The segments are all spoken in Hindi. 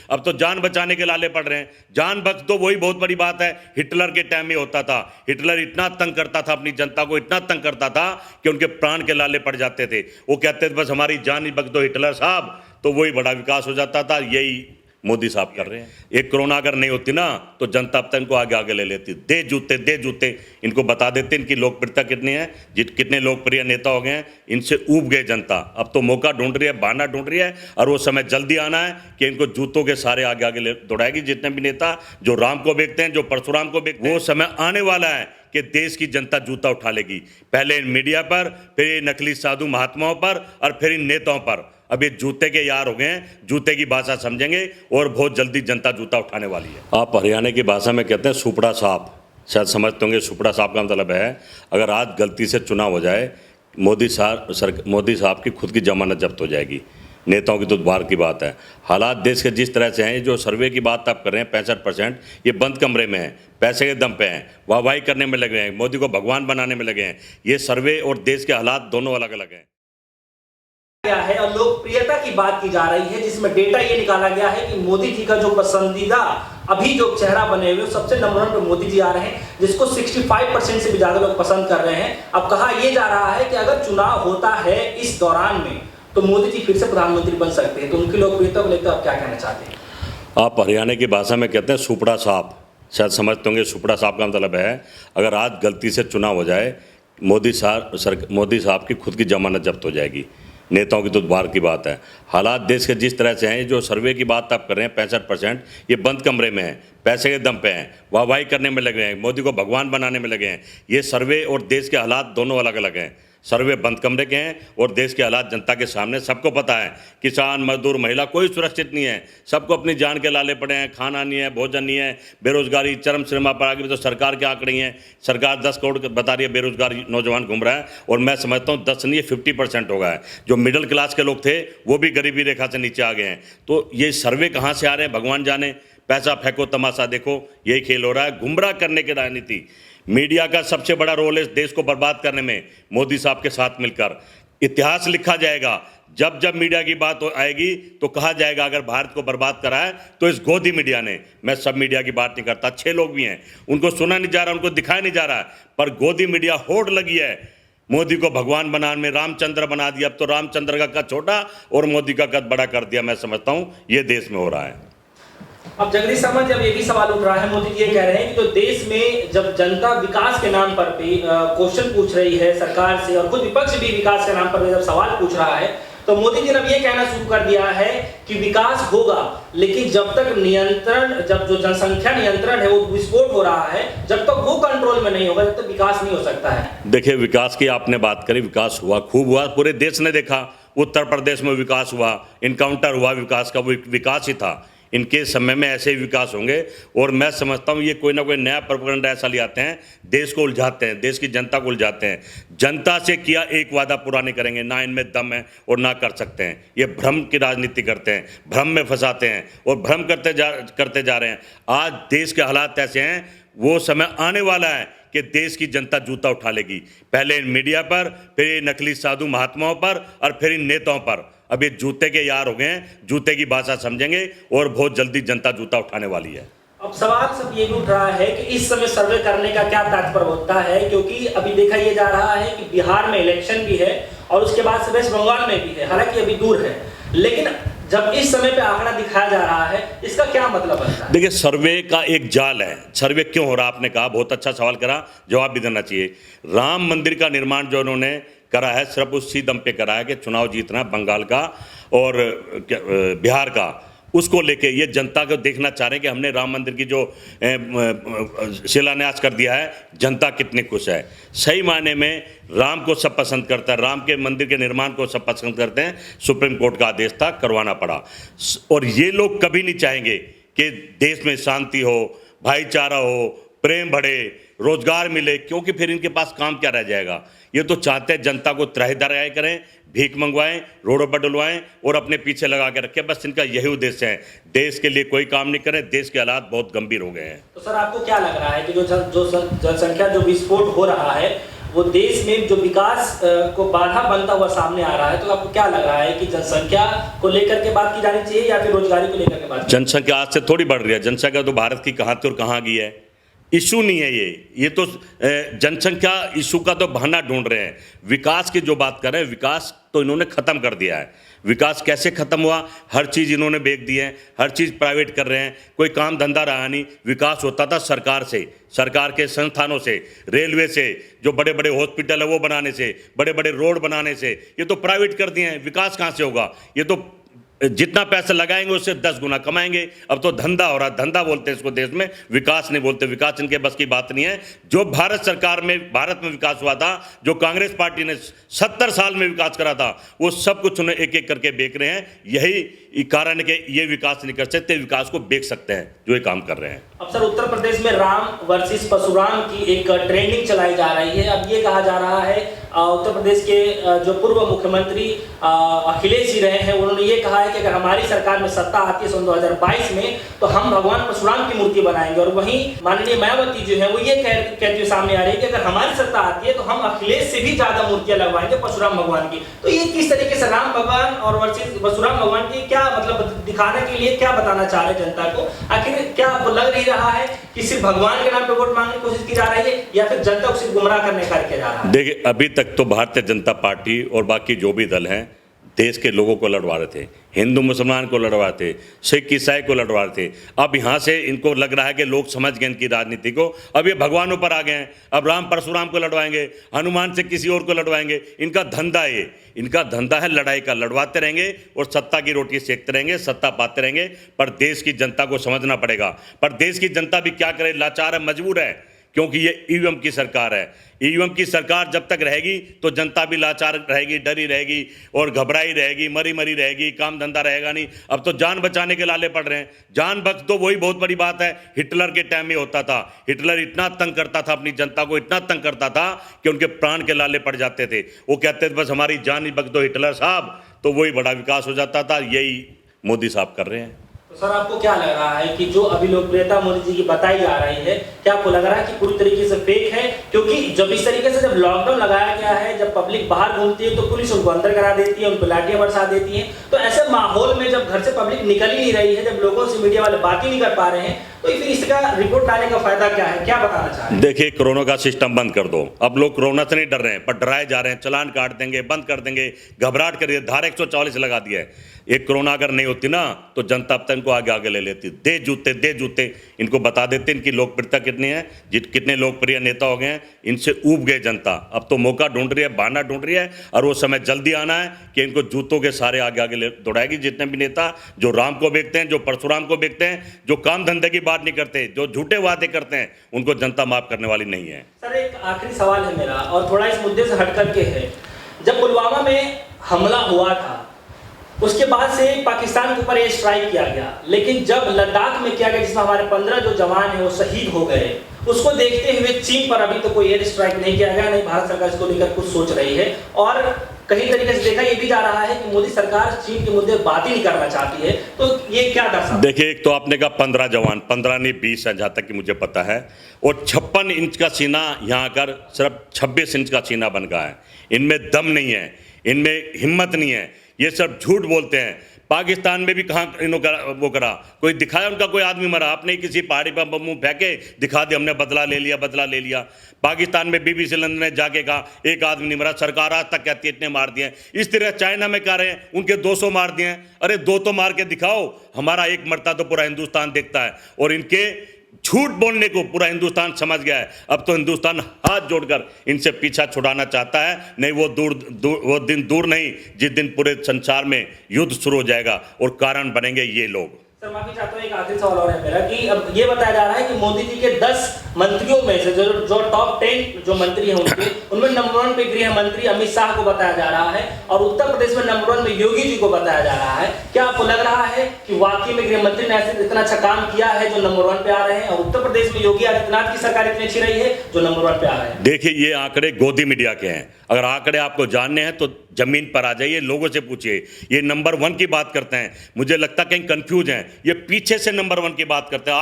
अब तो जान बचाने के लाले पड़ रहे हैं। जान बच तो वही बहुत बड़ी बात है। हिटलर के टाइम में होता था, हिटलर इतना तंग करता था अपनी जनता को, इतना तंग करता था कि उनके प्राण के लाले पड़ जाते थे। वो कहते थे बस हमारी जान ही बच दो हिटलर साहब, तो वही बड़ा विकास हो जाता था। यही मोदी साहब कर रहे हैं। एक कोरोना अगर नहीं होती ना तो जनता अब तक इनको आगे आगे ले लेती। दे जूते इनको बता देते इनकी लोकप्रियता कितनी है, कितने लोकप्रिय नेता हो गए हैं, इनसे ऊब गए जनता। अब तो मौका ढूंढ रही है, बहाना ढूंढ रही है, और वो समय जल्दी आना है कि इनको जूतों के सारे आगे आगे ले दौड़ाएगी। जितने भी नेता जो राम को बेचते हैं, जो परशुराम को बेचते हैं, वो समय आने वाला है कि देश की जनता जूता उठा लेगी। पहले इन मीडिया पर, फिर ये नकली साधु महात्माओं पर, और फिर इन नेताओं पर। अब ये जूते के यार हो गए हैं, जूते की भाषा समझेंगे और बहुत जल्दी जनता जूता उठाने वाली है। आप हरियाणा की भाषा में कहते हैं सुपड़ा साहब, शायद समझते होंगे। सुपड़ा साहब का मतलब है अगर आज गलती से चुनाव हो जाए, मोदी साहब की खुद की जमानत जब्त हो जाएगी। नेताओं की तो बाहर की बात है। हालात देश के जिस तरह से हैं, जो सर्वे की बात आप कर रहे हैं 65%, ये बंद कमरे में है, पैसे के दम पे हैं, वाहवाही करने में लगे हैं, मोदी को भगवान बनाने में लगे हैं। ये सर्वे और देश के हालात दोनों अलग अलग हैं। क्या है और लोकप्रियता की बात की जा रही है, जिसमें डेटा ये निकाला गया है कि मोदी जी का जो पसंदीदा अभी जो चेहरा बने हुए सबसे नंबर 1 पे मोदी जी आ रहे हैं, जिसको 65% से भी ज्यादा लोग पसंद कर रहे हैं। अब कहा यह जा रहा है कि अगर चुनाव होता है इस दौरान में तो मोदी जी फिर से प्रधानमंत्री बन सकते हैं। तो उनकी लोकप्रियता को लेकर आप क्या कहना चाहते हैं? आप हरियाणा की भाषा में कहते हैं सुपड़ा साहब, शायद समझते होंगे। सुपड़ा साहब का मतलब है अगर आज गलती से चुनाव हो जाए, मोदी साहब की खुद की जमानत जब्त हो जाएगी। नेताओं की तो बाहर की बात है। हालात देश के जिस तरह से हैं, जो सर्वे की बात आप कर रहे हैं 65%, ये बंद कमरे में है, पैसे के दम पे हैं, वाहवाही करने में लगे हैं, मोदी को भगवान बनाने में लगे हैं। ये सर्वे और देश के हालात दोनों अलग अलग हैं। सर्वे बंद कमरे के हैं और देश के हालात जनता के सामने सबको पता है। किसान, मजदूर, महिला कोई सुरक्षित नहीं है, सबको अपनी जान के लाले पड़े हैं। खाना नहीं है, भोजन नहीं है, बेरोजगारी चरम सीमा पर आ गई। तो सरकार क्या आंकड़े हैं, सरकार 10 करोड़ बता रही है बेरोजगार नौजवान घूम रहा है, और मैं समझता हूँ 10 नहीं 50% हो गया है। जो मिडिल क्लास के लोग थे वो भी गरीबी रेखा से नीचे आ गए हैं। तो ये सर्वे कहाँ से आ रहे हैं भगवान जाने। पैसा फेंको तमाशा देखो, यही खेल हो रहा है। गुमराह करने की राजनीति, मीडिया का सबसे बड़ा रोल है इस देश को बर्बाद करने में। मोदी साहब के साथ मिलकर इतिहास लिखा जाएगा। जब जब मीडिया की बात आएगी तो कहा जाएगा अगर भारत को बर्बाद करा है तो इस गोदी मीडिया ने। मैं सब मीडिया की बात नहीं करता, अच्छे लोग भी हैं, उनको सुना नहीं जा रहा, उनको दिखाया नहीं जा रहा, पर गोदी मीडिया होड़ लगी है। मोदी को भगवान बनाने में रामचंद्र बना दिया। अब तो रामचंद्र का कद छोटा और मोदी का कद बड़ा कर दिया। मैं समझता हूँ ये देश में हो रहा है। अब जगदीश शर्मा जी, अब ये भी सवाल उठ रहा है, मोदी जी ये कह रहे हैं कि जो देश में जब जनता विकास के नाम पर भी क्वेश्चन पूछ रही है सरकार से, और खुद विपक्ष भी विकास के नाम पर जब सवाल पूछ रहा है, तो मोदी जी ने अब ये कहना शुरू कर दिया है कि विकास होगा, लेकिन जब तक नियंत्रण, जब जो जनसंख्या नियंत्रण है वो विस्फोट हो रहा है, जब तक वो कंट्रोल में नहीं होगा तब तक विकास नहीं हो सकता है। देखिए, विकास की आपने बात करी, विकास हुआ, खूब हुआ, पूरे देश ने देखा। उत्तर प्रदेश में विकास हुआ, इनकाउंटर हुआ विकास का, वो विकास ही था। इनके समय में ऐसे ही विकास होंगे। और मैं समझता हूँ ये कोई ना कोई नया प्रोपेगेंडा ऐसा ले आते हैं, देश को उलझाते हैं, देश की जनता को उलझाते हैं। जनता से किया एक वादा पूरा नहीं करेंगे, ना इनमें दम है और ना कर सकते हैं। ये भ्रम की राजनीति करते हैं, भ्रम में फंसाते हैं और भ्रम करते जा रहे हैं। आज देश के हालात ऐसे हैं, वो समय आने वाला है कि देश की जनता जूता उठा लेगी। पहले इन मीडिया पर, फिर ये नकली साधु महात्माओं पर, और फिर इन नेताओं पर। अब ये जूते के यार हो गए हैं, जूते की भाषा समझेंगे और बहुत जल्दी जनता जूता उठाने वाली है। अब सवाल सब ये भी उठ रहा है कि इस समय सर्वे करने का क्या तात्पर्य होता है, क्योंकि अभी देखा ये जा रहा है कि बिहार में इलेक्शन भी है और उसके बाद से वेस्ट बंगाल में भी है, हालांकि अभी दूर है, लेकिन जब इस समय पे आंकड़ा दिखाया जा रहा है, इसका क्या मतलब है? देखिए, सर्वे का एक जाल है। सर्वे क्यों हो रहा, आपने कहा, बहुत अच्छा सवाल करा, जवाब भी देना चाहिए। राम मंदिर का निर्माण जो उन्होंने करा है, सिर्फ उसी दम पे करा है कि चुनाव जीतना बंगाल का और बिहार का, उसको लेके ये जनता को देखना चाह रहे हैं कि हमने राम मंदिर की जो शिलान्यास कर दिया है, जनता कितनी खुश है। सही मायने में राम को सब पसंद करता है, राम के मंदिर के निर्माण को सब पसंद करते हैं। सुप्रीम कोर्ट का आदेश था, करवाना पड़ा। और ये लोग कभी नहीं चाहेंगे कि देश में शांति हो, भाईचारा हो, प्रेम बढ़े, रोजगार मिले, क्योंकि फिर इनके पास काम क्या रह जाएगा। ये तो चाहते हैं जनता को त्राही करें, भीख मंगवाएं, रोडों पर डुलवाएं और अपने पीछे लगा के रखें। बस इनका यही उद्देश्य है, देश के लिए कोई काम नहीं करें। देश के हालात बहुत गंभीर हो गए हैं। तो सर, आपको क्या लग रहा है कि जो जनसंख्या जो विस्फोट हो रहा है, वो देश में जो विकास को बाधा बनता हुआ सामने आ रहा है, तो आपको क्या लग रहा है कि जनसंख्या को लेकर के बात की जानी चाहिए या फिर रोजगारी को लेकर के बात? जनसंख्या आज से थोड़ी बढ़ रही है। जनसंख्या तो भारत की कहाँ थी और कहाँ गई है, इशू नहीं है ये तो जनसंख्या इशू का तो बहाना ढूंढ रहे हैं। विकास की जो बात कर रहे हैं, विकास तो इन्होंने ख़त्म कर दिया है। विकास कैसे ख़त्म हुआ? हर चीज़ इन्होंने बेच दी है, हर चीज़ प्राइवेट कर रहे हैं, कोई काम धंधा रहा नहीं। विकास होता था सरकार से, सरकार के संस्थानों से, रेलवे से, जो बड़े बड़े हॉस्पिटल है वो बनाने से, बड़े बड़े रोड बनाने से। ये तो प्राइवेट कर दिए हैं, विकास कहाँ से होगा? ये तो जितना पैसा लगाएंगे उससे 10 गुना कमाएंगे। अब तो धंधा हो रहा, धंधा बोलते हैं इसको देश में, विकास नहीं बोलते। विकास इनके बस की बात नहीं है। जो भारत सरकार में, भारत में विकास हुआ था, जो कांग्रेस पार्टी ने 70 साल में विकास करा था, वो सब कुछ उन्हें एक एक करके बेच रहे हैं। यही कारण है कि ये विकास नहीं कर सकते, विकास को बेच सकते हैं जो ये काम कर रहे हैं। अब सर, उत्तर प्रदेश में राम वर्सेस परशुराम की एक ट्रेंडिंग चलाई जा रही है। अब ये कहा जा रहा है, उत्तर प्रदेश के जो पूर्व मुख्यमंत्री अखिलेश जी रहे हैं, उन्होंने ये कहा है कि अगर हमारी सरकार में सत्ता आती है सन 2022 में, तो हम भगवान परशुराम की मूर्ति बनाएंगे। और वहीं माननीय मायावती जो है वो ये कहते हुए सामने आ रही है कि अगर हमारी सत्ता आती है तो हम अखिलेश से भी ज्यादा मूर्तियां लगवाएंगे परशुराम भगवान की। तो ये किस तरीके से राम भगवान और वर्सेस परशुराम भगवान की क्या मतलब दिखाने के लिए क्या बताना चाह रहे हैं जनता को? आखिर क्या आपको लग नहीं रहा है कि सिर्फ भगवान के नाम पे वोट मांगने की कोशिश की जा रही है या फिर जनता को सिर्फ गुमराह करने का किया जा रहा है? देखिए, अभी तक तो भारतीय जनता पार्टी और बाकी जो भी दल हैं देश के लोगों को लड़वा रहे थे, हिंदू मुसलमान को लड़वा रहे थे, सिख ईसाई को लड़वा रहे थे। अब यहाँ से इनको लग रहा है कि लोग समझ गए इनकी राजनीति को, अब ये भगवानों पर आ गए हैं। अब राम परशुराम को लड़वाएंगे, हनुमान से किसी और को लड़वाएंगे। इनका धंधा है, इनका धंधा है लड़ाई का। लड़वाते रहेंगे और सत्ता की रोटी सेकते रहेंगे, सत्ता पाते रहेंगे। पर देश की जनता को समझना पड़ेगा। पर देश की जनता भी क्या करे, लाचार है, मजबूर है, क्योंकि ये ईवीएम की सरकार है। ईवीएम की सरकार जब तक रहेगी तो जनता भी लाचार रहेगी, डरी रहेगी और घबराई रहेगी, मरी मरी रहेगी, काम धंधा रहेगा नहीं। अब तो जान बचाने के लाले पड़ रहे हैं। जान बच तो वही बहुत बड़ी बात है। हिटलर के टाइम में होता था, हिटलर इतना तंग करता था अपनी जनता को, इतना तंग करता था कि उनके प्राण के लाले पड़ जाते थे। वो कहते थे बस हमारी जान ही बच दो हिटलर साहब, तो वही बड़ा विकास हो जाता था। यही मोदी साहब कर रहे हैं। तो सर, आपको क्या लग रहा है कि जो अभी लोकप्रियता मोदी जी की बताई जा रही है, क्या आपको लग रहा है कि पूरी तरीके से फेक है? क्योंकि जब इस तरीके से जब लॉकडाउन लगाया गया है, जब पब्लिक बाहर घूमती है तो पुलिस उनको अंदर करा देती है, उनको लाठियां बरसा देती है। तो ऐसे माहौल में जब घर से पब्लिक निकल ही नहीं रही है, जब लोगों से मीडिया वाले बात ही नहीं कर पा रहे हैं, तो फिर इसका रिपोर्ट डालने का फायदा क्या है? क्या बताना चाह रहे हैं? देखिए, कोरोना का सिस्टम बंद कर दो। अब लोग कोरोना से नहीं डर रहे हैं, पर डराए जा रहे हैं। चालान काट देंगे, बंद कर देंगे, घबराहट करिए। धारा 144 लगा दिया है। एक कोरोना अगर नहीं होती ना तो जनता अब तक इनको आगे आगे ले लेती। दे जूते इनको बता देते इनकी लोकप्रियता कितनी है, कितने लोकप्रिय नेता हो गए हैं। इनसे ऊब गए जनता। अब तो मौका ढूंढ रही है, बहाना ढूंढ रही है, और वो समय जल्दी आना है कि इनको जूतों के सारे आगे आगे दौड़ाएगी। जितने भी नेता जो राम को बेचते हैं, जो परशुराम को बेचते हैं, जो काम धंधे की बात नहीं करते, जो झूठे वादे करते हैं, उनको जनता माफ करने वाली नहीं है। सर, एक आखिरी सवाल है मेरा और थोड़ा इस मुद्दे से हट करके है। जब पुलवामा में हमला हुआ था उसके बाद से पाकिस्तान के ऊपर ये स्ट्राइक किया गया, लेकिन जब लद्दाख में किया गया जिसमें हमारे 15 जो जवान हैं वो शहीद हो गए, उसको देखते हुए चीन पर अभी तो कोई एयर स्ट्राइक नहीं किया गया, नहीं भारत सरकार इसको लेकर कुछ सोच रही है। और कहीं तरीके से देखा ये भी जा रहा है कि मोदी सरकार चीन के मुद्दे बात ही नहीं करना चाहती है। तो ये क्या दर्शाता? देखिए, एक तो आपने कहा 15 जवान, 15 नहीं 20 है जहाँ तक कि मुझे पता है, और 56 इंच का सीना यहाँ आकर सिर्फ 26 इंच का सीना बन गया है। इनमें दम नहीं है, इनमें हिम्मत नहीं है, ये सब झूठ बोलते हैं। पाकिस्तान में भी कहाँ इन्होंने वो करा, कोई दिखाया उनका कोई आदमी मरा? आपने किसी पहाड़ी पर बम फेंके दिखा दे हमने बदला ले लिया, बदला ले लिया। पाकिस्तान में BBC लंदन ने जाके कहा एक आदमी नहीं मरा, सरकार आज तक कहती है इतने मार दिए। इस तरह चाइना में कह रहे हैं उनके 200 मार दिए। अरे 2 तो मार के दिखाओ, हमारा एक मरता तो पूरा हिंदुस्तान देखता है। और इनके झूठ बोलने को पूरा हिंदुस्तान समझ गया है। अब तो हिंदुस्तान हाथ जोड़कर इनसे पीछा छुड़ाना चाहता है। नहीं, वो दिन दूर नहीं जिस दिन पूरे संसार में युद्ध शुरू हो जाएगा और कारण बनेंगे ये लोग। सर, माफी चाहता हूँ, एक आखिरी सवाल और है मेरा कि अब ये बताया जा रहा है कि मोदी जी के 10 मंत्रियों में से जो टॉप 10 जो मंत्री हैं उनमें नंबर 1 पे गृह मंत्री अमित शाह को बताया जा रहा है और उत्तर प्रदेश में नंबर 1 में योगी जी को बताया जा रहा है। क्या आपको लग रहा है कि वाकई में गृह मंत्री ने ऐसे इतना अच्छा काम किया है जो नंबर 1 पे आ रहे हैं, और उत्तर प्रदेश में योगी आदित्यनाथ की सरकार इतनी अच्छी रही है जो नंबर 1 पे आ रहे हैं? देखिए, ये आंकड़े गोदी मीडिया के हैं। अगर आंकड़े आपको जानने हैं तो जमीन पर आ जाइए, लोगों से पूछिए। ये नंबर 1 की बात करते हैं, मुझे लगता कहीं कंफ्यूज हैं। ये पीछे से नंबर 1 की बात करते हैं,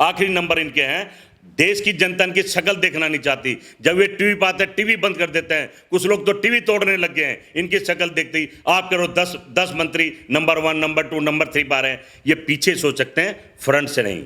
आखिरी नंबर इनके हैं। देश की जनता इनकी शक्ल देखना नहीं चाहती। जब ये टीवी पाते हैं टीवी बंद कर देते हैं। कुछ लोग तो टीवी तोड़ने लग गए हैं इनकी शक्ल देखते ही। आप करो 10 मंत्री नंबर 1 नंबर 2 नंबर 3 पा रहे हैं। ये पीछे सोच सकते हैं, फ्रंट से नहीं।